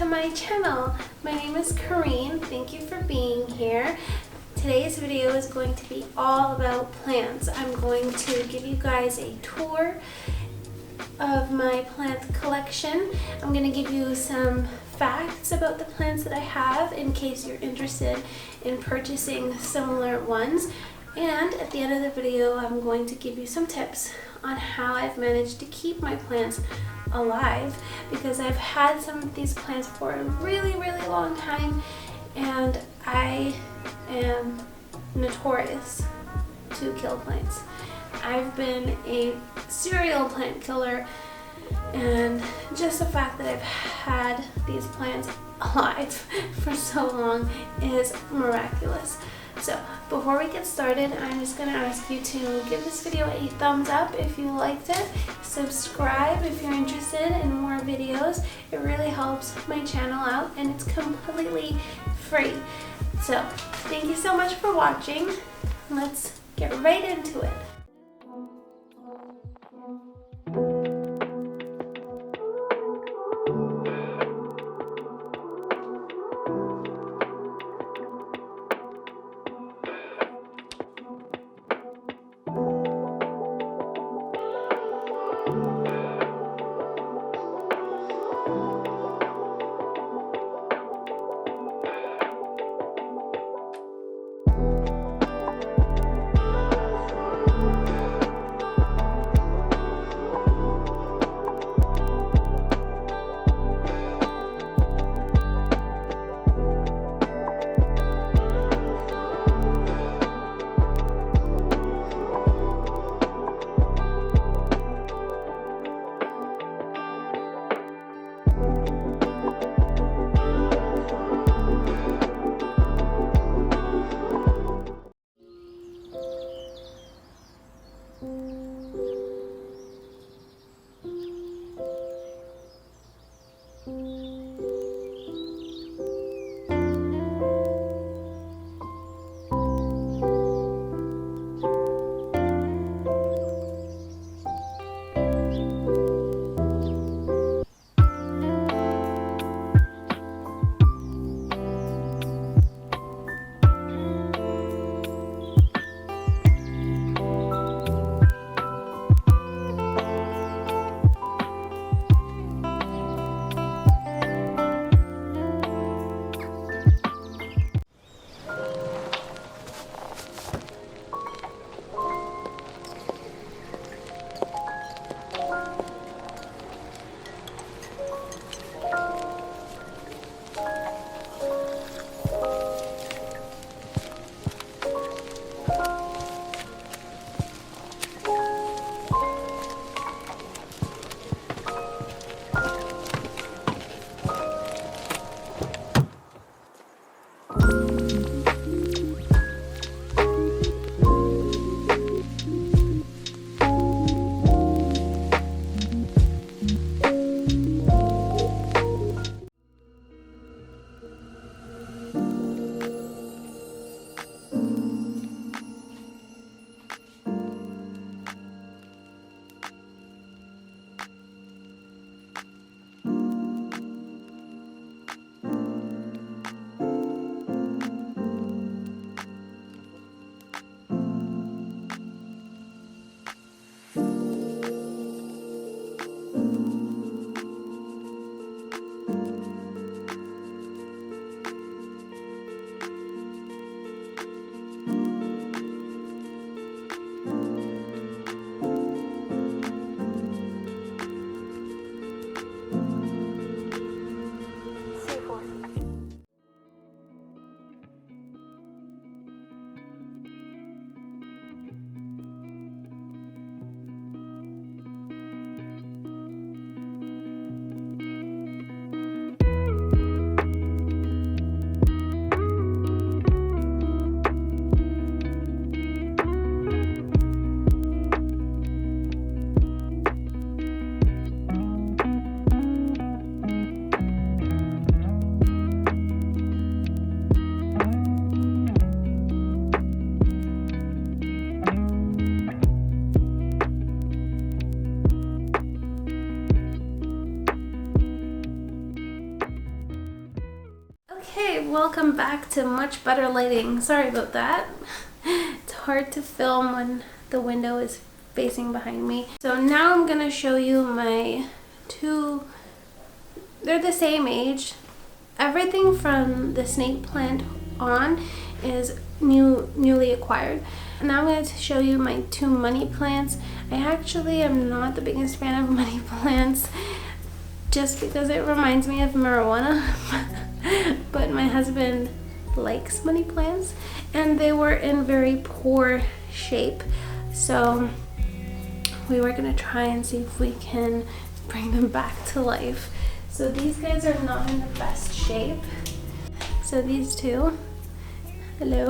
to my channel. My name is Corrine. Thank you for being here. Today's video is going to be all about plants. I'm going to give you guys a tour of my plant collection. I'm going to give you some facts about the plants that I have in case you're interested in purchasing similar ones. And at the end of the video, I'm going to give you some tips on how I've managed to keep my plants alive, because I've had some of these plants for a really long time and I am notorious to kill plants. I've been a serial plant killer, and just the fact that I've had these plants alive for so long is miraculous. So before we get started, I'm just going to ask you to give this video a thumbs up if you liked it, subscribe if you're interested in more videos. It really helps my channel out and it's completely free. So thank you so much for watching. Let's get right into it. welcome back to much better lighting. Sorry about that. It's hard to film when the window is facing behind me. So now I'm gonna show you my two, they're the same age. Everything from the snake plant on is newly acquired. Now I'm going to show you my two money plants. I actually am not the biggest fan of money plants just because it reminds me of marijuana. But my husband likes money plants and they were in very poor shape. So we were going to try and see if we can bring them back to life. So these guys are not in the best shape. So these two, hello,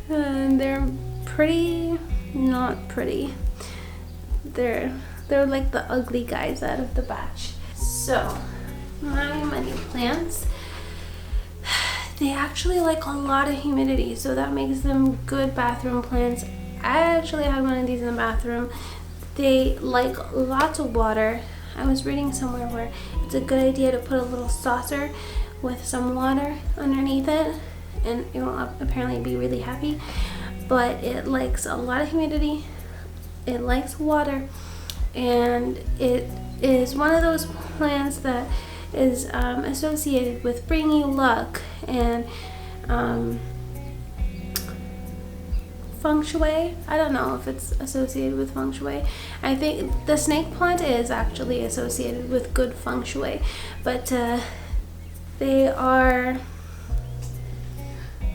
and they're pretty, not pretty. They're like the ugly guys out of the batch. So my money plants, they actually like a lot of humidity, so that makes them good bathroom plants. I actually had one of these in the bathroom. They like lots of water. I was reading somewhere where it's a good idea to put a little saucer with some water underneath it, and it will apparently be really happy. But it likes a lot of humidity, it likes water, and it is one of those plants that is associated with bringing you luck and feng shui. I don't know if it's associated with feng shui. I think the snake plant is actually associated with good feng shui, but they are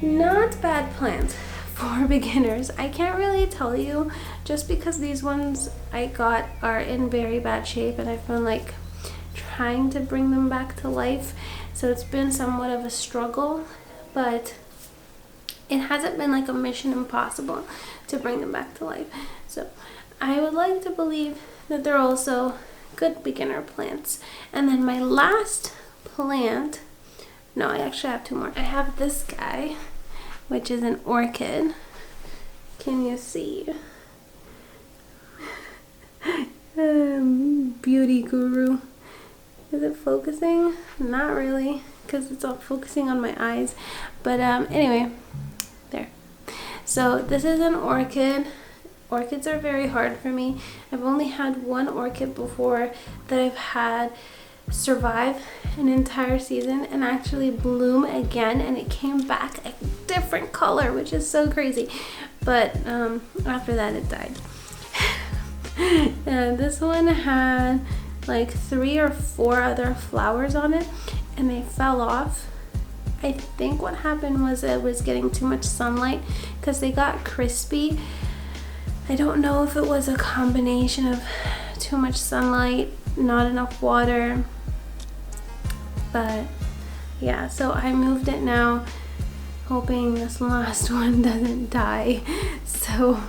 not bad plants for beginners. I can't really tell you, just because these ones I got are in very bad shape and I've been like trying to bring them back to life, so it's been somewhat of a struggle, but it hasn't been like a mission impossible to bring them back to life. So I would like to believe that they're also good beginner plants. And then my last plant, no, I actually have two more. I have this guy, which is an orchid. Can you see? Beauty guru. Is it focusing? Not really, because it's all focusing on my eyes. But anyway, there. So this is an orchid. Orchids are very hard for me. I've only had one orchid before that I've had survive an entire season and actually bloom again, and it came back a different color, which is so crazy. But after that it died. And this one had like 3 or 4 other flowers on it and they fell off. I think what happened was it was getting too much sunlight because they got crispy. I don't know if it was a combination of too much sunlight, not enough water, but yeah, so I moved it now, hoping this last one doesn't die. So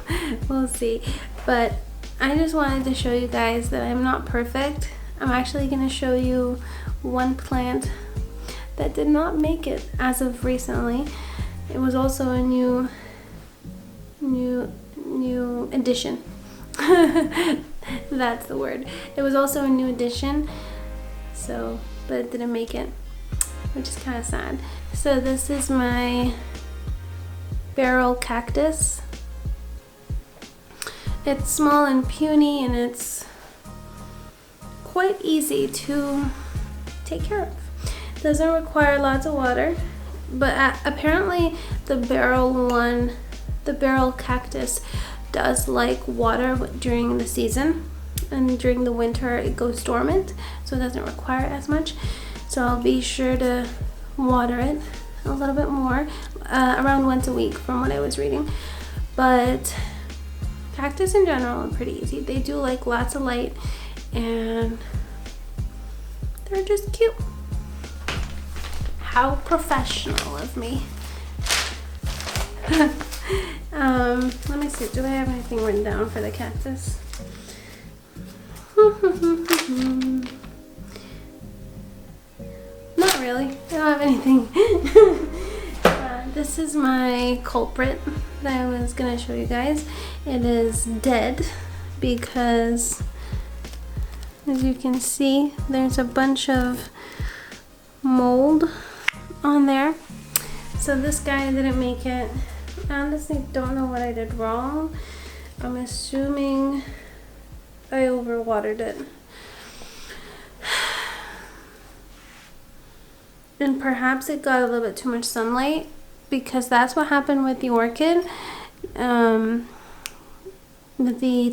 we'll see. But I just wanted to show you guys that I'm not perfect. I'm actually going to show you one plant that did not make it as of recently. It was also a new addition. That's the word. It was also a new addition, so, but it didn't make it, which is kind of sad. So this is my barrel cactus. It's small and puny and it's quite easy to take care of. Doesn't require lots of water, but apparently the barrel cactus does like water during the season, and during the winter it goes dormant, so it doesn't require as much. So I'll be sure to water it a little bit more, around once a week from what I was reading. But cactus in general are pretty easy. They do like lots of light and they're just cute. How professional of me. Let me see, do I have anything written down for the cactus? Not really, I don't have anything. This is my culprit that I was gonna show you guys. It is dead because, as you can see, there's a bunch of mold on there. so this guy didn't make it. I honestly don't know what I did wrong. I'm assuming I overwatered it. And perhaps it got a little bit too much sunlight, because that's what happened with the orchid. The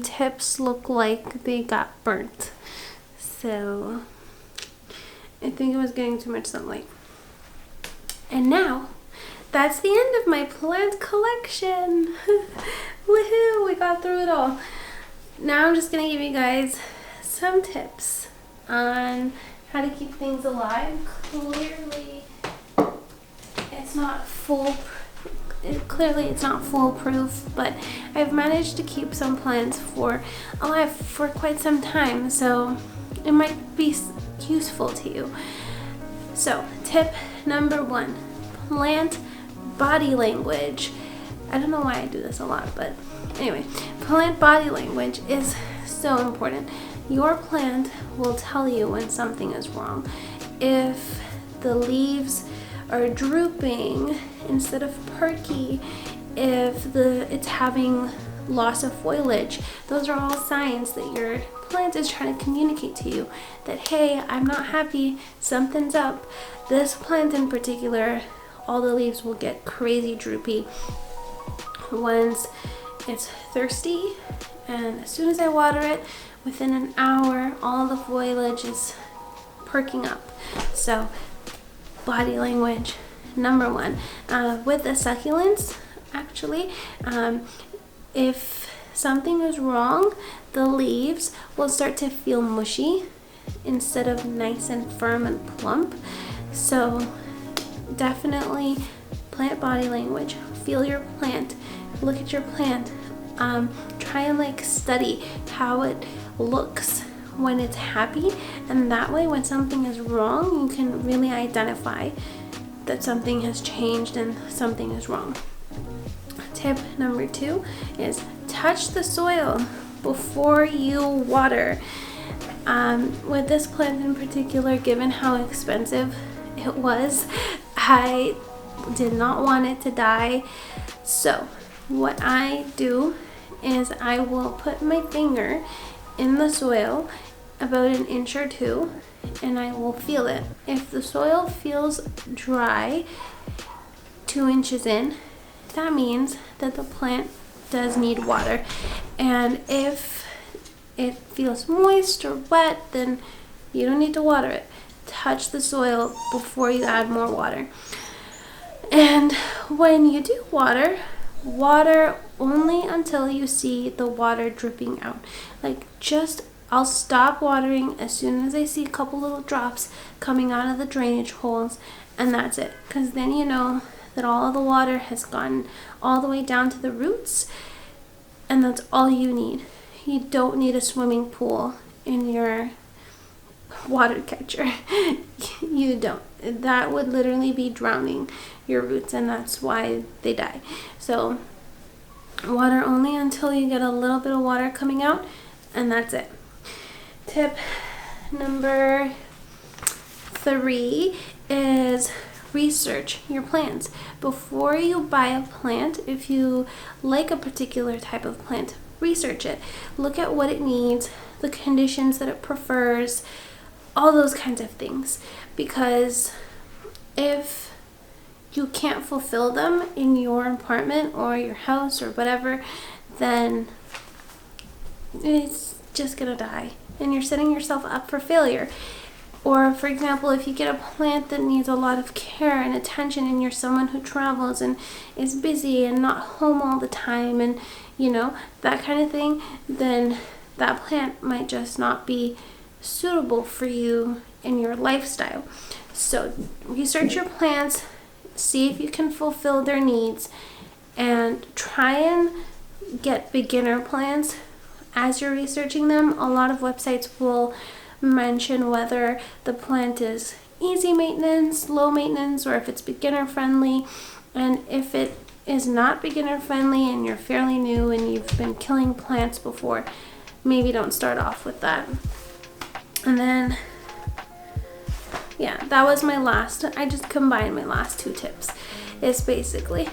tips look like they got burnt. So I think it was getting too much sunlight. And now that's the end of my plant collection. Woohoo, we got through it all. Now I'm just gonna give you guys some tips on how to keep things alive. Clearly it's not foolproof, but I've managed to keep some plants alive for quite some time, so it might be useful to you. So tip number 1, plant body language. I don't know why I do this a lot, but anyway, plant body language is so important. Your plant will tell you when something is wrong. If the leaves are drooping instead of perky, if it's having loss of foliage, those are all signs that your plant is trying to communicate to you that, hey, I'm not happy, something's up. This plant in particular, all the leaves will get crazy droopy once it's thirsty, and as soon as I water it, within an hour, all the foliage is perking up. So body language, number 1. With the succulents, actually, if something is wrong, the leaves will start to feel mushy instead of nice and firm and plump. So definitely plant body language. Feel your plant. Look at your plant. Try and study how it looks when it's happy, and that way when something is wrong, you can really identify that something has changed and something is wrong. Tip number 2 is touch the soil before you water. With this plant in particular, given how expensive it was, I did not want it to die. So what I do is I will put my finger in the soil about an inch or 2, and I will feel it. If the soil feels dry 2 inches in, that means that the plant does need water. And if it feels moist or wet, then you don't need to water it. Touch the soil before you add more water. And when you do water only until you see the water dripping out. I'll stop watering as soon as I see a couple little drops coming out of the drainage holes, and that's it. Because then you know that all of the water has gone all the way down to the roots, and that's all you need. You don't need a swimming pool in your water catcher. You don't. That would literally be drowning your roots, and that's why they die. So water only until you get a little bit of water coming out, and that's it. Tip number 3 is research your plants. Before you buy a plant, if you like a particular type of plant, research it. Look at what it needs, the conditions that it prefers, all those kinds of things. Because if you can't fulfill them in your apartment or your house or whatever, then it's just gonna die, and you're setting yourself up for failure. Or for example, if you get a plant that needs a lot of care and attention, and you're someone who travels and is busy and not home all the time, and that kind of thing, then that plant might just not be suitable for you in your lifestyle. So research your plants, see if you can fulfill their needs, and try and get beginner plants as you're researching them. A lot of websites will mention whether the plant is easy maintenance, low maintenance, or if it's beginner friendly. And if it is not beginner friendly and you're fairly new and you've been killing plants before, maybe don't start off with that. And then that was my last. I just combined my last 2 tips. is basically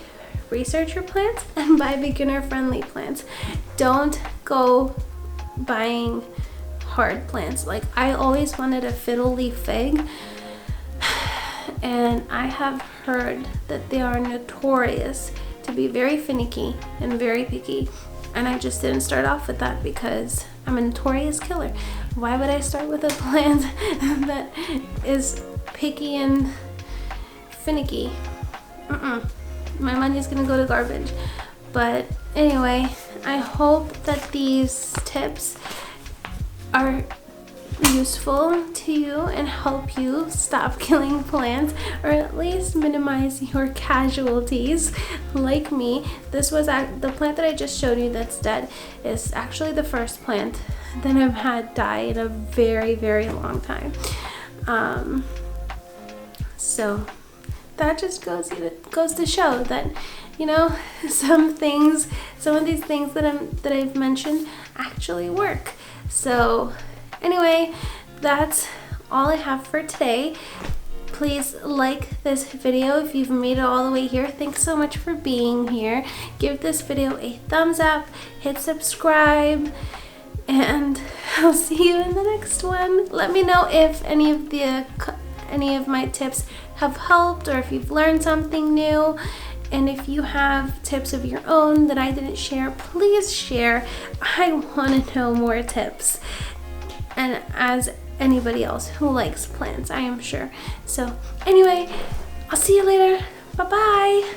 research your plants and buy beginner-friendly plants. Don't go buying hard plants. Like, I always wanted a fiddle leaf fig, and I have heard that they are notorious to be very finicky and very picky, and I just didn't start off with that because I'm a notorious killer. Why would I start with a plant that is picky and finicky? My money's gonna go to garbage. But anyway, I hope that these tips are useful to you and help you stop killing plants, or at least minimize your casualties like me. This was the plant that I just showed you that's dead is actually the first plant that I've had die in a very, very long time. So that just goes to show that, you know, some of these things that I've mentioned actually work. So anyway, that's all I have for today. Please like this video if you've made it all the way here. Thanks so much for being here. Give this video a thumbs up, hit subscribe, and I'll see you in the next one. Let me know if any of my tips have helped, or if you've learned something new. And if you have tips of your own that I didn't share, please share. I want to know more tips. And as anybody else who likes plants, I am sure. So anyway, I'll see you later. Bye-bye.